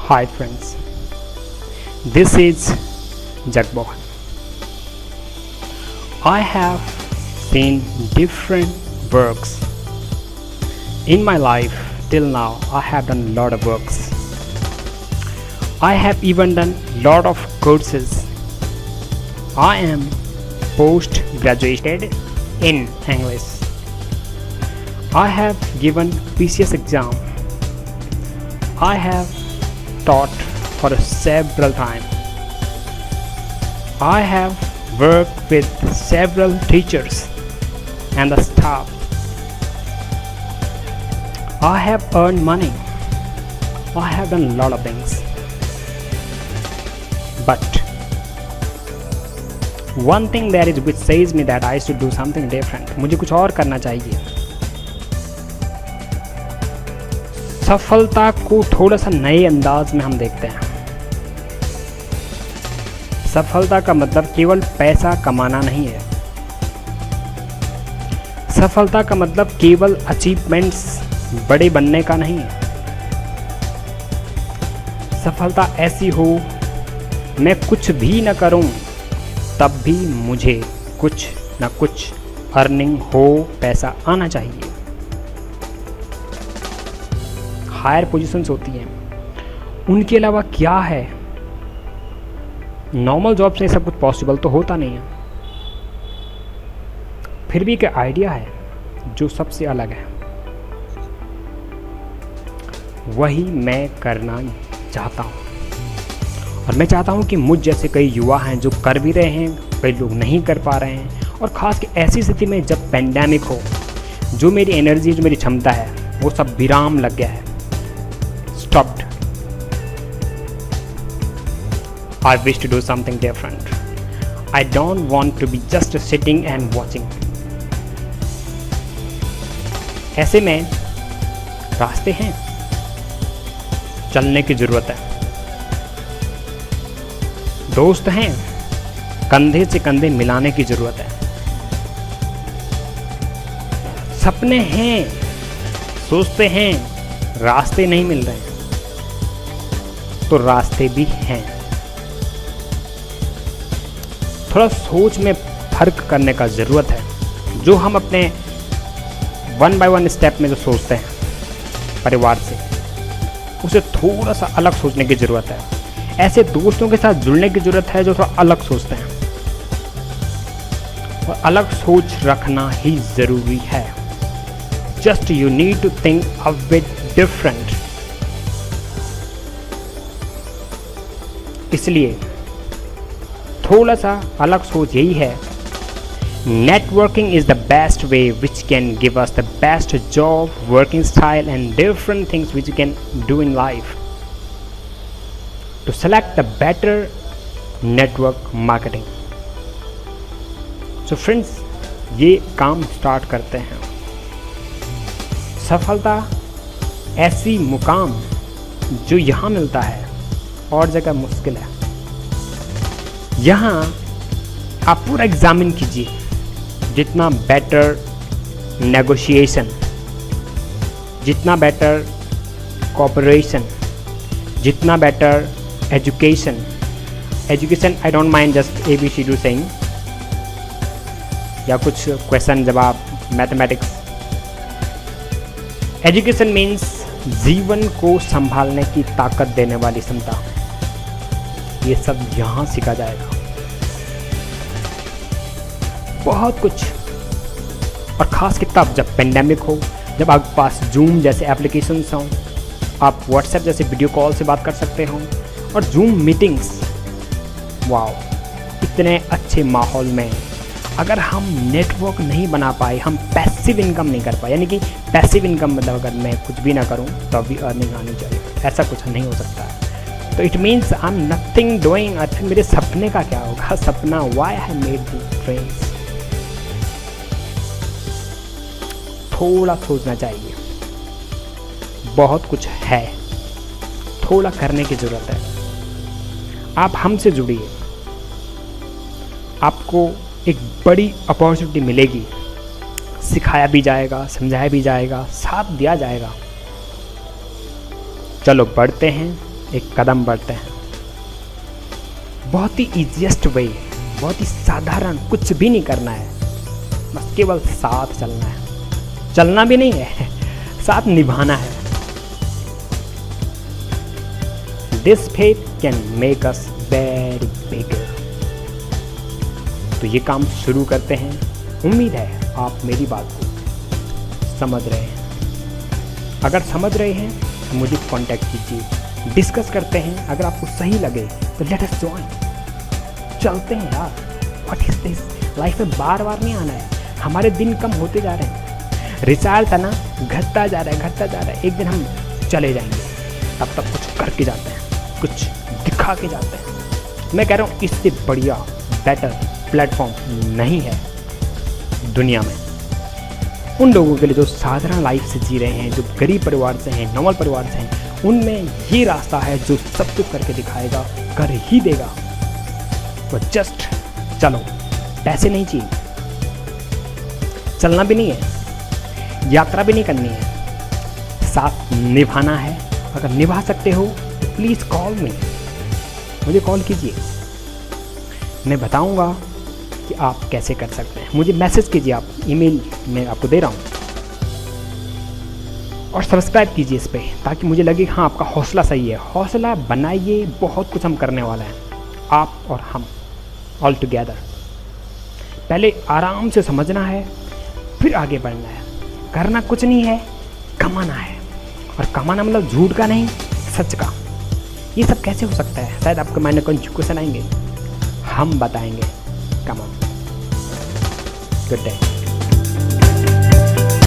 Hi friends, this is Jagmohan. I have seen different works. In my life till now I have done a lot of works. I have even done lot of courses. I am post graduated in English. I have given PCS exam. I have taught for several times. I have worked with several teachers and the staff. I have earned money. I have done a lot of things. But one thing there is which says me that I should do something different. मुझे कुछ और करना चाहिए. सफलता को थोड़ा सा नए अंदाज में हम देखते हैं. सफलता का मतलब केवल पैसा कमाना नहीं है. सफलता का मतलब केवल अचीवमेंट्स बड़े बनने का नहीं है. सफलता ऐसी हो मैं कुछ भी न करूं तब भी मुझे कुछ न कुछ अर्निंग हो, पैसा आना चाहिए. हायर पोजीशंस होती हैं, उनके अलावा क्या है. नॉर्मल जॉब से सब कुछ पॉसिबल तो होता नहीं है. फिर भी एक आइडिया है जो सबसे अलग है, वही मैं करना चाहता हूँ. और मैं चाहता हूँ कि मुझ जैसे कई युवा हैं जो कर भी रहे हैं, कई लोग नहीं कर पा रहे हैं. और ख़ास कि ऐसी स्थिति में जब पेंडेमिक हो, जो मेरी एनर्जी, जो मेरी क्षमता है, वो सब विराम लग गया है. Stopped. I wish to do something different. I don't want to be just sitting and watching. ऐसे में रास्ते हैं, चलने की जरूरत है. दोस्त हैं, कंधे से कंधे मिलाने की जरूरत है. सपने हैं, सोचते हैं, रास्ते नहीं मिल रहे हैं तो रास्ते भी हैं. थोड़ा सोच में फर्क करने का ज़रूरत है. जो हम अपने 1 by 1 स्टेप में जो सोचते हैं परिवार से, उसे थोड़ा सा अलग सोचने की ज़रूरत है. ऐसे दोस्तों के साथ जुड़ने की ज़रूरत है जो थोड़ा अलग सोचते हैं. और अलग सोच रखना ही ज़रूरी है. Just you need to think a bit different. इसलिए थोड़ा सा अलग सोच यही है. Networking is the best way which can give us the best job, working style and different things which you can do in life to select the better network marketing. So friends, ये काम start करते हैं. सफलता ऐसी मुकाम जो यहाँ मिलता है और जगह मुश्किल है. यहाँ आप पूरा एग्जामिन कीजिए. जितना बेटर नेगोशिएशन, जितना बेटर कोऑपरेशन, जितना better education I don't mind just ABCD saying या कुछ क्वेश्चन जवाब, मैथमेटिक्स. एजुकेशन मीन्स जीवन को संभालने की ताकत देने वाली क्षमता. ये सब यहाँ सीखा जाएगा. बहुत कुछ. और ख़ास कि तब जब पेंडेमिक हो, जब आपके पास जूम जैसे एप्लीकेशंस हों, आप व्हाट्सएप जैसे वीडियो कॉल से बात कर सकते हो, और जूम मीटिंग्स. वाओ, इतने अच्छे माहौल में अगर हम नेटवर्क नहीं बना पाए, हम पैसिव इनकम नहीं कर पाए, यानी कि पैसिव इनकम मतलब अगर मैं कुछ भी ना करूं तो भी अर्निंग आनी चाहिए, ऐसा कुछ नहीं हो सकता है. तो it means I am nothing doing. फिर मेरे सपने का क्या होगा? सपना, why I made the dreams. थोड़ा सोचना चाहिए. बहुत कुछ है, थोड़ा करने की ज़रूरत है. आप हमसे जुड़िए, आपको एक बड़ी अपॉर्चुनिटी मिलेगी. सिखाया भी जाएगा, समझाया भी जाएगा, साथ दिया जाएगा. चलो बढ़ते हैं एक कदम बढ़ते हैं। बहुत ही ईजीएस्ट वे, बहुत ही साधारण, कुछ भी नहीं करना है, बस केवल साथ चलना है। चलना भी नहीं है, साथ निभाना है। This faith can make us very बिगर। तो ये काम शुरू करते हैं। उम्मीद है आप मेरी बात को समझ रहे हैं। अगर समझ रहे हैं तो मुझे कांटेक्ट कीजिए, डिस्कस करते हैं। अगर आपको सही लगे तो लेट अस जॉइन। चलते हैं यार, व्हाट इज दिस। लाइफ में बार बार नहीं आना है। हमारे दिन कम होते जा रहे हैं, रिचार्ज था ना घटता जा रहा है, घटता जा रहा है। एक दिन हम चले जाएंगे, तब तक कुछ करके जाते हैं, कुछ दिखा के जाते हैं। मैं कह रहा हूँ इससे बढ़िया बेटर प्लेटफॉर्म नहीं है दुनिया में। उन लोगों के लिए जो साधारण लाइफ से जी रहे हैं, जो गरीब परिवार से हैं, नॉर्मल परिवार से हैं, उनमें ये रास्ता है जो सब कुछ करके दिखाएगा, कर ही देगा। तो जस्ट चलो, पैसे नहीं चाहिए, चलना भी नहीं है, यात्रा भी नहीं करनी है, साथ निभाना है। अगर निभा सकते हो तो प्लीज़ कॉल मी, मुझे कॉल कीजिए, मैं बताऊंगा कि आप कैसे कर सकते हैं। मुझे मैसेज कीजिए, आप ईमेल मैं आपको दे रहा हूँ, और सब्सक्राइब कीजिए इस पर, ताकि मुझे लगे हाँ आपका हौसला सही है। हौसला बनाइए, बहुत कुछ हम करने वाले हैं, आप और हम ऑल टुगेदर। पहले आराम से समझना है, फिर आगे बढ़ना है। करना कुछ नहीं है, कमाना है, और कमाना मतलब झूठ का नहीं, सच का। ये सब कैसे हो सकता है, शायद आपके माइंड में क्वेश्चन आएंगे, हम बताएंगे। Come on, good day.